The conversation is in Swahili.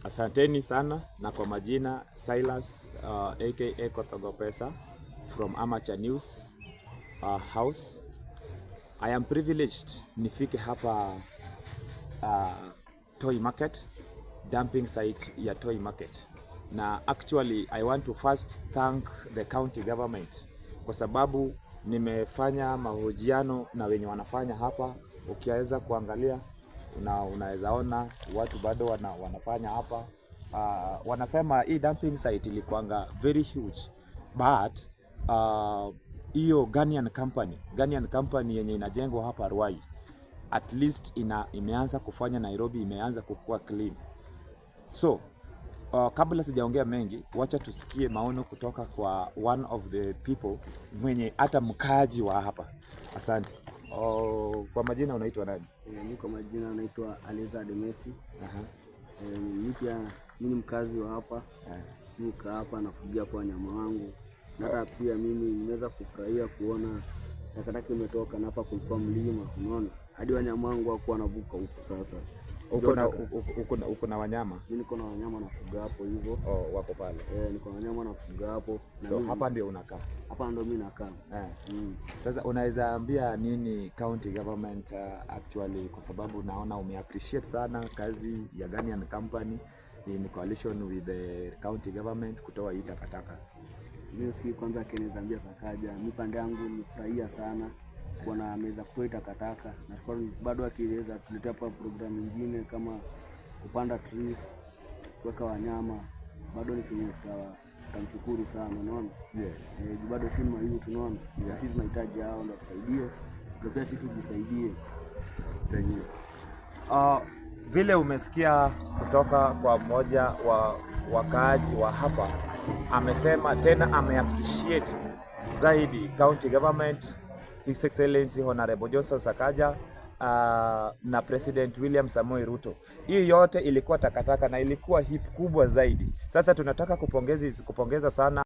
Asanteni sana, na kwa majina Silas aka Kotogopesa from Amateur News House. I am privileged nifike hapa Toy Market, dumping site ya Toy Market. Na actually I want to first thank the county government kwa sababu nimefanya mahojiano na wenye wanafanya hapa. Ukiweza kuangalia unaweza ona watu bado wanafanya hapa. Wanasema hii dumping site ilikuanga very huge, but hiyo Ghanaian company yenye inajengwa hapa Ruai at least imeanza kufanya Nairobi imeanza kukua clean. So kabla sijaongea mengi, wacha tusikie maono kutoka kwa one of the people mwenye hata mkaaji wa hapa. Asante. Kwa majina unaitwa nani? Mimi kwa majina naitwa Aliza Demesi. Mimi ni mkazi wa hapa. Nika hapa nafugia kwa wanyama wangu. Na hata pia mimi nimeweza kufurahia kuona takataka imetoka na hapa kulikuwa mlima, unaona? Hadi wanyama wangu wako wanavuka huko sasa. Uko na wanyama? Mimi niko na wanyama nafuga hapo hivyo. Wako pale. Niko na wanyama nafuga hapo. So hapa ndio unakaa? Hapa ndio mimi nakaa. Sasa unaweza ambia nini county government actually, kwa sababu naona umeappreciate sana kazi ya Ghanaian company in coalition with the county government kutoa hii takataka. Mimi siki kwanza Keneza ambia Sakaja, mimi pande yangu nimefurahia sana kuona ameweza kutoa takataka, na bado akiweza tuletea hapa program nyingine kama kupanda trees, kuweka wanyama, bado tutamshukuru sana, unaona? Yes. Bado si maiu, tunaona? Yeah. Sisi tunahitaji hao ndio tusaidie, ndio pia sisi tujisaidie. Thank you. Vile umesikia kutoka kwa mmoja wa wakaaji wa hapa, amesema tena ameappreciate zaidi county government, His Excellency Honorable Johnson Sakaja na President William Samoei Ruto. Hii yote ilikuwa takataka na ilikuwa hip kubwa zaidi. Sasa tunataka kupongeza sana